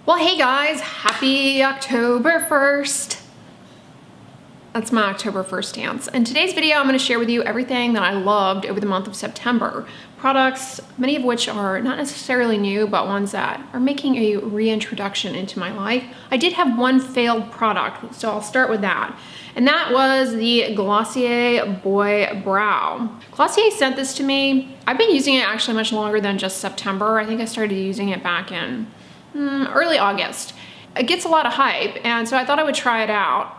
Well, hey guys, happy October 1st. That's my October 1st dance. In today's video, I'm gonna share with you everything that I loved over the month of September. Products, many of which are not necessarily new, but ones that are making a reintroduction into my life. I did have one failed product, so I'll start with that. And that was the Glossier Boy Brow. Glossier sent this to me. I've been using it actually much longer than just September. I think I started using it back in early August. It gets a lot of hype, and so I thought I would try it out.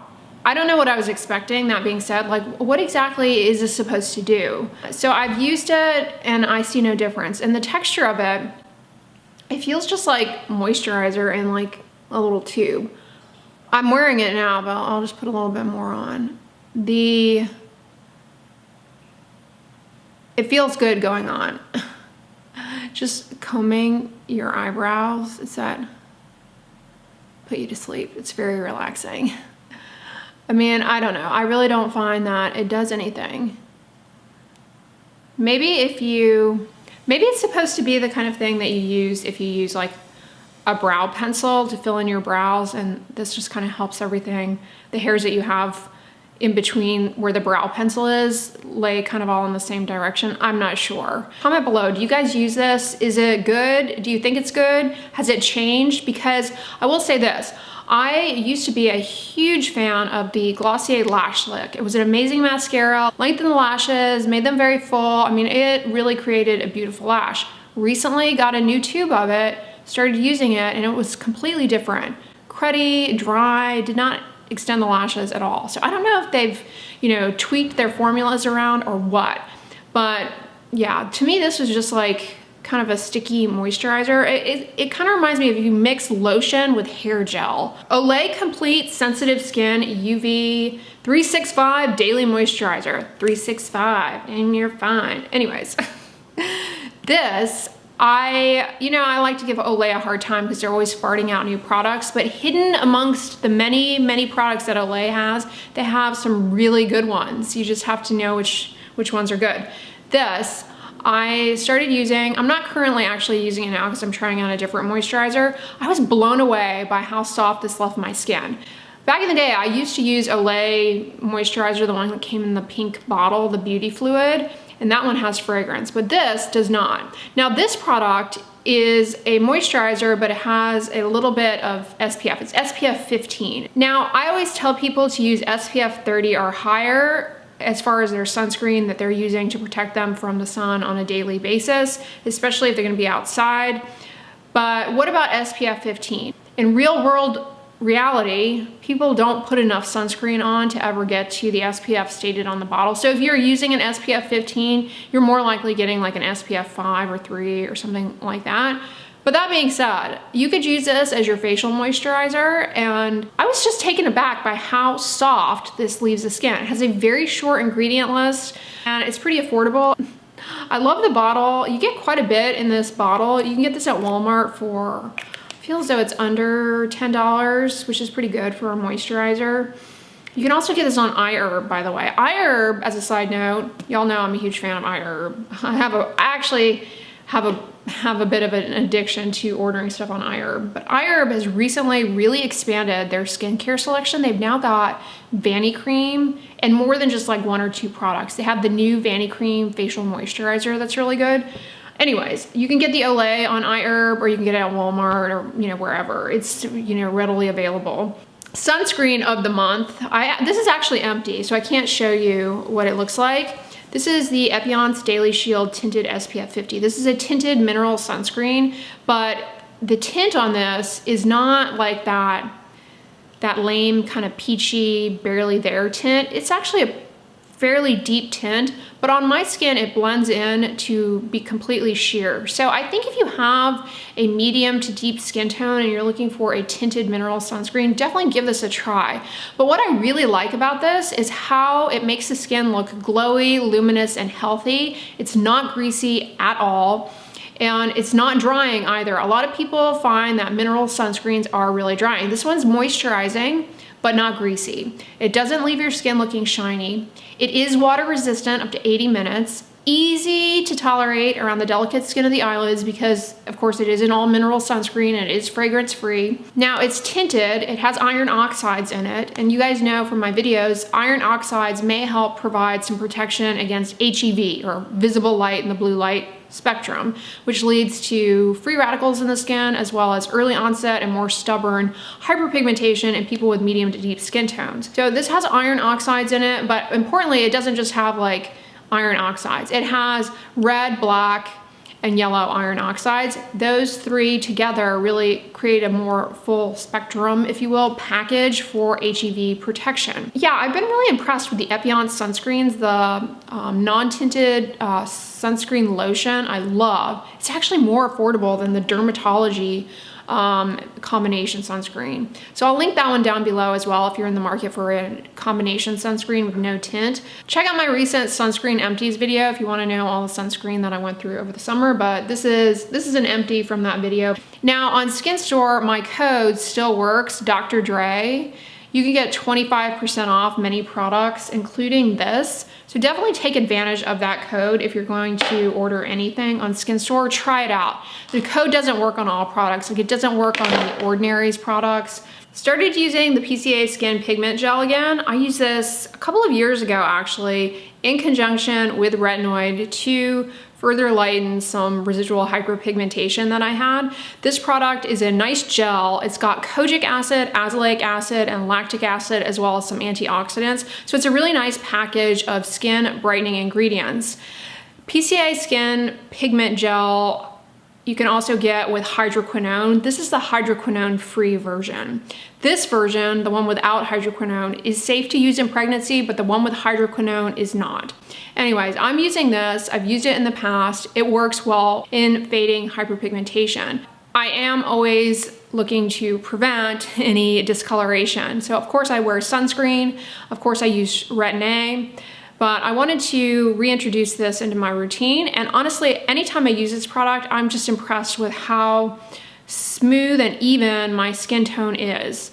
I don't know what I was expecting. That being said, like, what exactly is this supposed to do? So I've used it and I see no difference. And the texture of it, it feels just like moisturizer in like a little tube. I'm wearing it now, but I'll just put a little bit more on. It feels good going on. Just combing your eyebrows, put you to sleep. It's very relaxing. I mean, I don't know. I really don't find that it does anything. Maybe it's supposed to be the kind of thing that you use if you use like a brow pencil to fill in your brows, and this just kind of helps everything. The hairs that you have in between where the brow pencil is lay kind of all in the same direction. I'm not sure. Comment below, do you guys use this? Is it good? Do you think it's good? Has it changed? Because I will say this, I used to be a huge fan of the Glossier Lash Lick. It was an amazing mascara, lengthened the lashes, made them very full. I mean, it really created a beautiful lash. Recently got a new tube of it, started using it, and it was completely different. Cruddy, dry, did not extend the lashes at all. So I don't know if they've, tweaked their formulas around or what. But yeah, to me, this was just like kind of a sticky moisturizer. It kind of reminds me of if you mix lotion with hair gel. Olay Complete Sensitive Skin UV 365 Daily Moisturizer. 365, and you're fine. Anyways, this, I like to give Olay a hard time because they're always farting out new products, but hidden amongst the many, many products that Olay has, they have some really good ones. You just have to know which ones are good. This, I started using, I'm not currently actually using it now because I'm trying out a different moisturizer. I was blown away by how soft this left my skin. Back in the day, I used to use Olay moisturizer, the one that came in the pink bottle, the beauty fluid, and that one has fragrance, but this does not. Now this product is a moisturizer, but it has a little bit of SPF. It's SPF 15. Now, I always tell people to use SPF 30 or higher as far as their sunscreen that they're using to protect them from the sun on a daily basis, especially if they're gonna be outside. But what about SPF 15? In real world reality, people don't put enough sunscreen on to ever get to the SPF stated on the bottle. So if you're using an SPF 15, you're more likely getting like an SPF 5 or 3 or something like that. But that being said, you could use this as your facial moisturizer, and I was just taken aback by how soft this leaves the skin. It has a very short ingredient list, and it's pretty affordable. I love the bottle. You get quite a bit in this bottle. You can get this at Walmart for, feel as though it's under $10, which is pretty good for a moisturizer. You can also get this on iHerb, by the way. iHerb, as a side note, y'all know I'm a huge fan of iHerb. I actually have a bit of an addiction to ordering stuff on iHerb, but iHerb has recently really expanded their skincare selection. They've now got Vanity Cream and more than just like 1 or 2 products. They have the new Vanity Cream facial moisturizer that's really good. Anyways, you can get the Olay on iHerb, or you can get it at Walmart, or wherever. It's readily available. Sunscreen of the month. This is actually empty, so I can't show you what it looks like. This is the Epidemic Daily Shield Tinted SPF 50. This is a tinted mineral sunscreen, but the tint on this is not like that lame kind of peachy, barely there tint. It's actually a fairly deep tint, but on my skin it blends in to be completely sheer. So I think if you have a medium to deep skin tone and you're looking for a tinted mineral sunscreen, definitely give this a try. But what I really like about this is how it makes the skin look glowy, luminous, and healthy. It's not greasy at all, and it's not drying either. A lot of people find that mineral sunscreens are really drying. This one's moisturizing, but not greasy. It doesn't leave your skin looking shiny. It is water resistant up to 80 minutes. easy to tolerate around the delicate skin of the eyelids because of course it is an all mineral sunscreen and it is fragrance free. Now it's tinted, it has iron oxides in it, and you guys know from my videos, iron oxides may help provide some protection against HEV or visible light in the blue light spectrum, which leads to free radicals in the skin as well as early onset and more stubborn hyperpigmentation in people with medium to deep skin tones. So this has iron oxides in it, but importantly, it doesn't just have like iron oxides. It has red, black, and yellow iron oxides. Those three together really create a more full spectrum, if you will, package for HEV protection. Yeah, I've been really impressed with the Epidemic sunscreens, the non-tinted sunscreen lotion. I love. It's actually more affordable than the Dermatology combination sunscreen. So I'll link that one down below as well if you're in the market for a combination sunscreen with no tint. Check out my recent sunscreen empties video if you want to know all the sunscreen that I went through over the summer, but this is an empty from that video. Now on Skin Store, my code still works, Dr. Dray. You can get 25% off many products, including this. So definitely take advantage of that code if you're going to order anything on Skin Store. Try it out. The code doesn't work on all products. Like it doesn't work on the Ordinary's products. Started using the PCA Skin Pigment Gel again. I used this a couple of years ago actually in conjunction with retinoid to further lighten some residual hyperpigmentation that I had. This product is a nice gel. It's got kojic acid, azelaic acid, and lactic acid, as well as some antioxidants. So it's a really nice package of skin brightening ingredients. PCA Skin Pigment Gel you can also get with hydroquinone. This is the hydroquinone-free version. This version, the one without hydroquinone, is safe to use in pregnancy, but the one with hydroquinone is not. Anyways, I'm using this. I've used it in the past. It works well in fading hyperpigmentation. I am always looking to prevent any discoloration. So of course I wear sunscreen. Of course I use Retin-A. But I wanted to reintroduce this into my routine. And honestly, anytime I use this product, I'm just impressed with how smooth and even my skin tone is.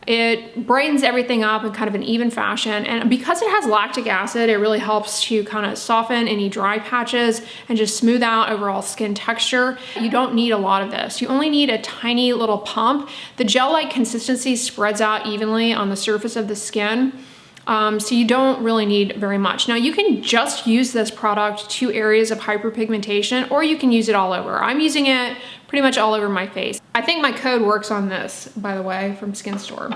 It brightens everything up in kind of an even fashion. And because it has lactic acid, it really helps to kind of soften any dry patches and just smooth out overall skin texture. You don't need a lot of this. You only need a tiny little pump. The gel-like consistency spreads out evenly on the surface of the skin. So you don't really need very much. Now you can just use this product to areas of hyperpigmentation, or you can use it all over. I'm using it pretty much all over my face. I think my code works on this, by the way, from Skin Store.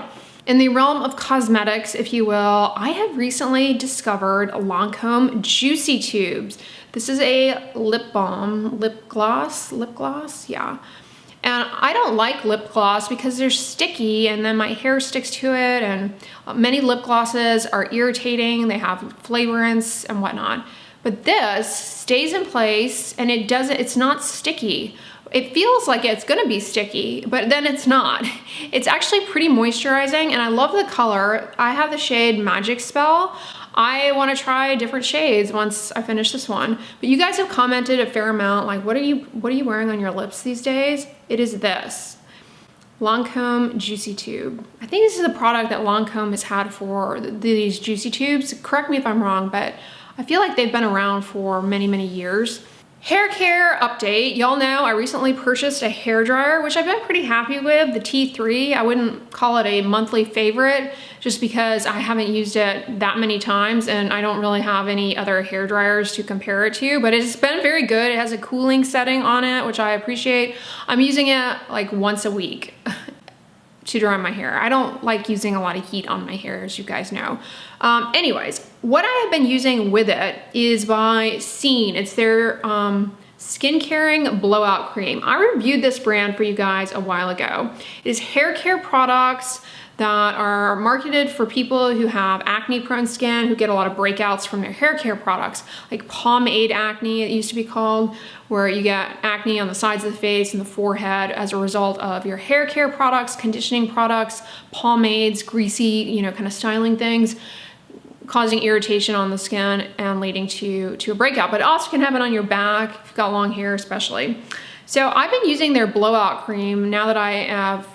In the realm of cosmetics, if you will, I have recently discovered Lancome Juicy Tubes. This is a lip balm, lip gloss, yeah. And I don't like lip gloss because they're sticky and then my hair sticks to it, and many lip glosses are irritating. They have flavorants and whatnot. But this stays in place and it's not sticky. It feels like it's gonna be sticky, but then it's not. It's actually pretty moisturizing and I love the color. I have the shade Magic Spell. I want to try different shades once I finish this one. But you guys have commented a fair amount, like, what are you wearing on your lips these days? It is this Lancome Juicy Tube. I think this is a product that Lancome has had for these Juicy Tubes. Correct me if I'm wrong, but I feel like they've been around for many, many years. Hair care update. Y'all know I recently purchased a hairdryer, which I've been pretty happy with, the T3. I wouldn't call it a monthly favorite just because I haven't used it that many times and I don't really have any other hairdryers to compare it to, but it's been very good. It has a cooling setting on it, which I appreciate. I'm using it like once a week to dry my hair. I don't like using a lot of heat on my hair, as you guys know. Anyways, what I have been using with it is by Scene. It's their Skin Caring Blowout Cream. I reviewed this brand for you guys a while ago. It is hair care products that are marketed for people who have acne-prone skin, who get a lot of breakouts from their hair care products, like pomade acne, it used to be called, where you get acne on the sides of the face and the forehead as a result of your hair care products, conditioning products, pomades, greasy, you know, kind of styling things, causing irritation on the skin and leading to a breakout. But it also can happen on your back if you've got long hair especially. So I've been using their blowout cream now that I have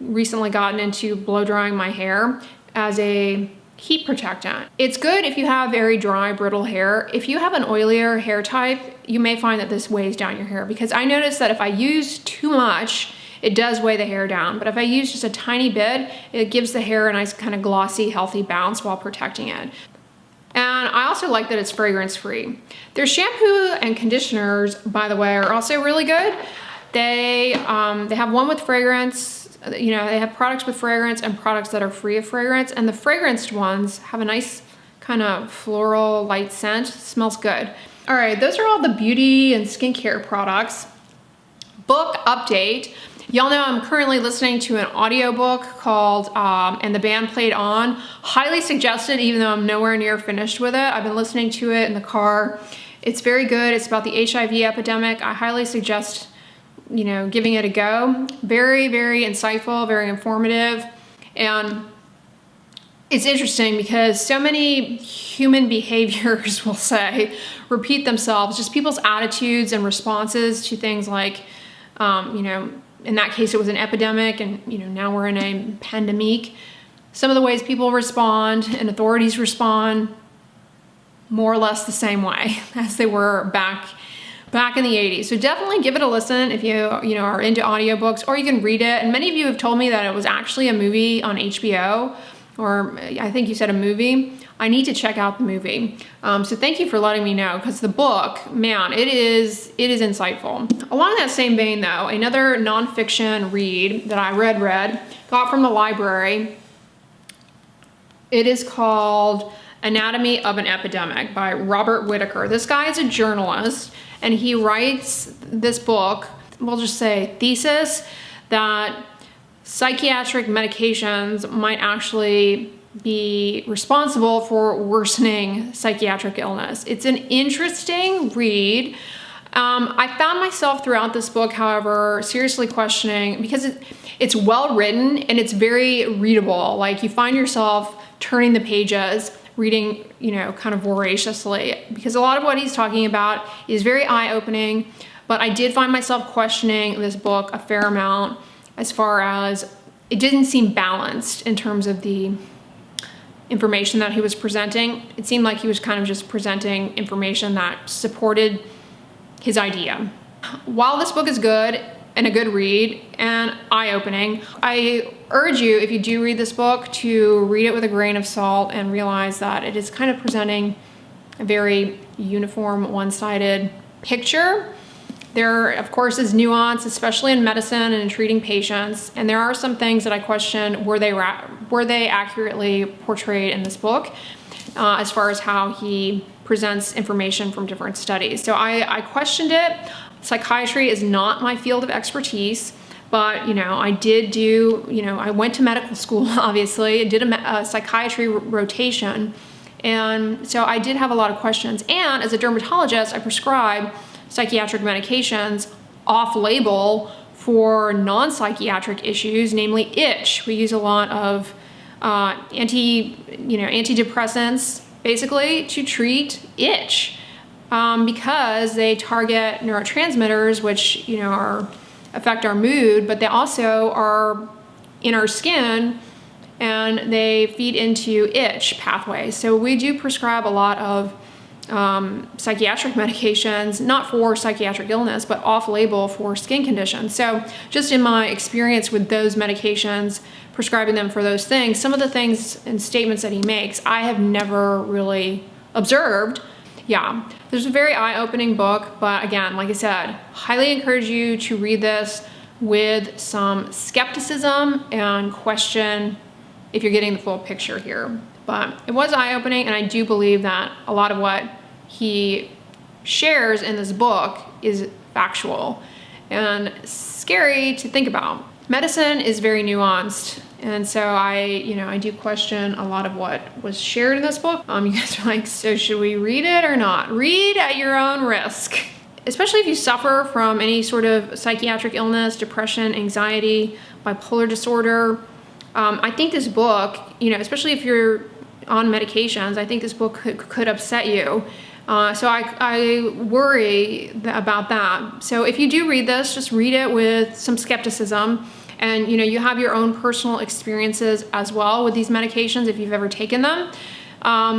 recently gotten into blow drying my hair as a heat protectant. It's good if you have very dry, brittle hair. If you have an oilier hair type, you may find that this weighs down your hair, because I noticed that if I use too much, it does weigh the hair down. But if I use just a tiny bit, it gives the hair a nice kind of glossy, healthy bounce while protecting it. And I also like that it's fragrance free. Their shampoo and conditioners, by the way, are also really good. They have one with fragrance. You know, they have products with fragrance and products that are free of fragrance, and the fragranced ones have a nice kind of floral light scent. It smells good. All right, those are all the beauty and skincare products. Book update. Y'all know I'm currently listening to an audiobook called And the Band Played On. Highly suggested, even though I'm nowhere near finished with it. I've been listening to it in the car. It's very good. It's about the HIV epidemic. I highly suggest, you know, giving it a go. Very, very insightful, very informative. And it's interesting because so many human behaviors, we'll say, repeat themselves. Just people's attitudes and responses to things like, you know, in that case, it was an epidemic, and, you know, now we're in a pandemic. Some of the ways people respond and authorities respond more or less the same way as they were back in the 80s. So definitely give it a listen if you know, are into audiobooks, or you can read it. And many of you have told me that it was actually a movie on HBO, or I think you said a movie. I need to check out the movie. So thank you for letting me know, because the book, man, it is insightful. Along that same vein though, another nonfiction read that I got from the library. It is called Anatomy of an Epidemic by Robert Whitaker. This guy is a journalist, and he writes this book, we'll just say thesis, that psychiatric medications might actually be responsible for worsening psychiatric illness. It's an interesting read. I found myself throughout this book, however, seriously questioning, because it's well written and it's very readable. Like, you find yourself turning the pages, reading, you know, kind of voraciously, because a lot of what he's talking about is very eye-opening. But I did find myself questioning this book a fair amount, as far as it didn't seem balanced in terms of the information that he was presenting. It seemed like he was kind of just presenting information that supported his idea. While this book is good and a good read and eye-opening, I urge you, if you do read this book, to read it with a grain of salt and realize that it is kind of presenting a very uniform, one-sided picture. There, of course, is nuance, especially in medicine and in treating patients. And there are some things that I question, were they accurately portrayed in this book, as far as how he presents information from different studies. So I questioned it. Psychiatry is not my field of expertise, but, you know, I did do, you know, I went to medical school, obviously. I did a psychiatry rotation. And so I did have a lot of questions. And as a dermatologist, I prescribe psychiatric medications off-label for non-psychiatric issues, namely itch. We use a lot of antidepressants, basically, to treat itch, because they target neurotransmitters, which, you know, affect our mood, but they also are in our skin, and they feed into itch pathways. So we do prescribe a lot of psychiatric medications, not for psychiatric illness, but off-label for skin conditions. So just in my experience with those medications, prescribing them for those things, some of the things and statements that he makes, I have never really observed. Yeah, there's a very eye-opening book, but again, like I said, highly encourage you to read this with some skepticism and question if you're getting the full picture here. But it was eye-opening, and I do believe that a lot of what he shares in this book is factual and scary to think about. Medicine is very nuanced, and so I do question a lot of what was shared in this book. You guys are like, so should we read it or not? Read at your own risk. Especially if you suffer from any sort of psychiatric illness, depression, anxiety, bipolar disorder. I think this book, you know, especially if you're on medications, I think this book could upset you. So I worry about that. So if you do read this, just read it with some skepticism And you know, you have your own personal experiences as well with these medications if you've ever taken them.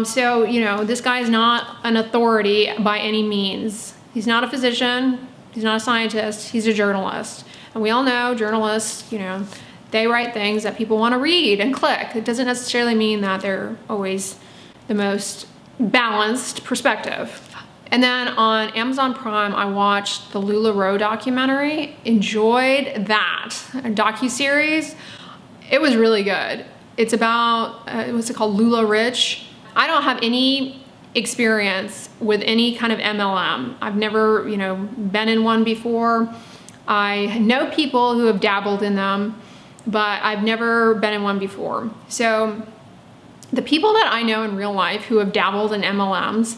So, you know, this guy is not an authority by any means. He's not a physician, he's not a scientist, he's a journalist. And we all know journalists, you know, they write things that people want to read and click. It doesn't necessarily mean that they're always the most balanced perspective. And then on Amazon Prime, I watched the LuLaRoe documentary. Enjoyed that docuseries. It was really good. It's about, what's it called, Lula Rich. I don't have any experience with any kind of MLM. I've never, you know, been in one before. I know people who have dabbled in them, but I've never been in one before. So the people that I know in real life who have dabbled in MLMs,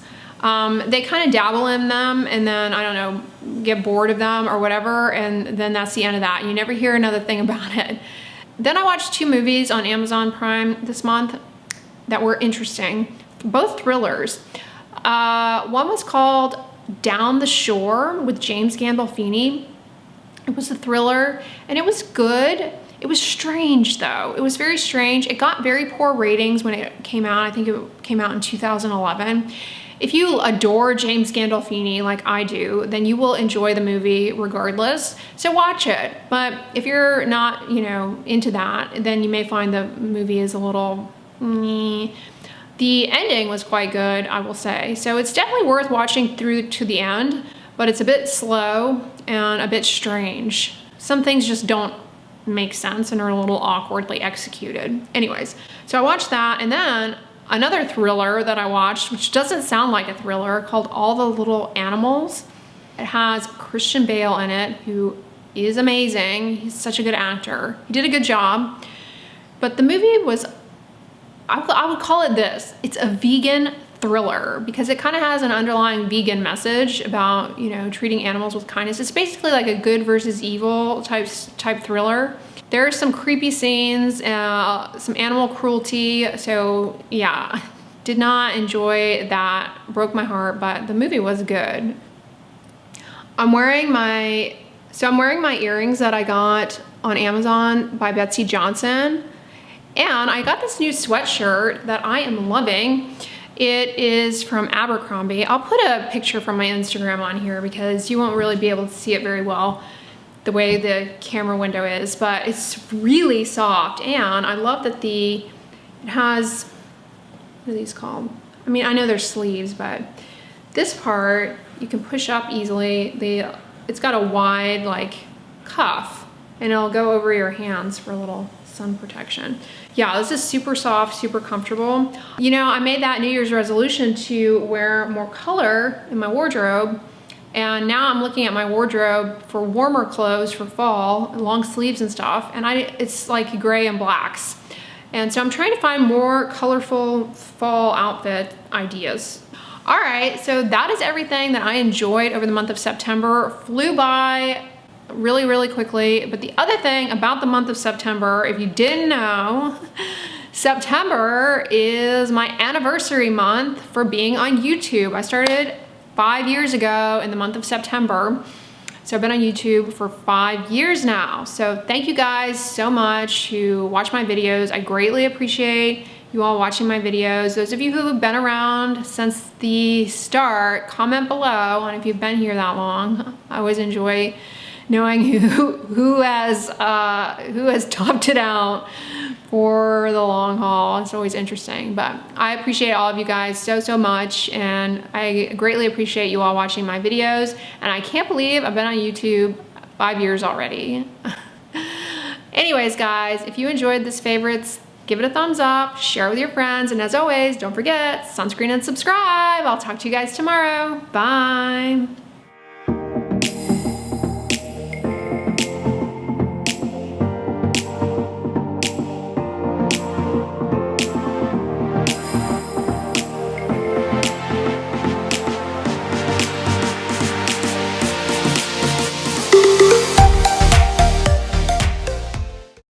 they kind of dabble in them and then, I don't know, get bored of them or whatever, and then that's the end of that. You never hear another thing about it. Then I watched 2 movies on Amazon Prime this month that were interesting, both thrillers. One was called Down the Shore with James Gandolfini. It was a thriller and it was good. It was strange though. It was very strange. It got very poor ratings when it came out. I think it came out in 2011. If you adore James Gandolfini like I do, then you will enjoy the movie regardless. So watch it. But if you're not, you know, into that, then you may find the movie is a little meh. The ending was quite good, I will say. So it's definitely worth watching through to the end, but it's a bit slow and a bit strange. Some things just don't make sense and are a little awkwardly executed. Anyways, so I watched that, and then another thriller that I watched, which doesn't sound like a thriller, called All the Little Animals. It has Christian Bale in it, who is amazing. He's such a good actor. He did a good job. But the movie was, I would call it this. It's a vegan thriller because it kind of has an underlying vegan message about, you know, treating animals with kindness. It's basically like a good versus evil type thriller. There are some creepy scenes, some animal cruelty. So yeah, did not enjoy that. Broke my heart, but the movie was good. I'm wearing my earrings that I got on Amazon by Betsy Johnson. And I got this new sweatshirt that I am loving. It is from Abercrombie. I'll put a picture from my Instagram on here because you won't really be able to see it very well the way the camera window is, but it's really soft. And I love that it has, what are these called? I mean, I know they're sleeves, but this part you can push up easily. It's got a wide like cuff and it'll go over your hands for a little sun protection. Yeah, this is super soft, super comfortable. You know, I made that New Year's resolution to wear more color in my wardrobe, and now I'm looking at my wardrobe for warmer clothes for fall, long sleeves and stuff, and it's like gray and blacks. And so I'm trying to find more colorful fall outfit ideas. All right, so that is everything that I enjoyed over the month of September. Flew by really, really quickly. But the other thing about the month of September, if you didn't know, September is my anniversary month for being on YouTube. I started 5 years ago in the month of September. So I've been on YouTube for 5 years now. So thank you guys so much who watch my videos. I greatly appreciate you all watching my videos. Those of you who have been around since the start, comment below. And if you've been here that long, I always enjoy knowing who has topped it out for the long haul. It's always interesting, but I appreciate all of you guys so much, and I greatly appreciate you all watching my videos, and I can't believe I've been on YouTube 5 years already. Anyways guys, if you enjoyed this favorites, give it a thumbs up, share with your friends, and as always, don't forget, sunscreen and subscribe. I'll talk to you guys tomorrow. Bye.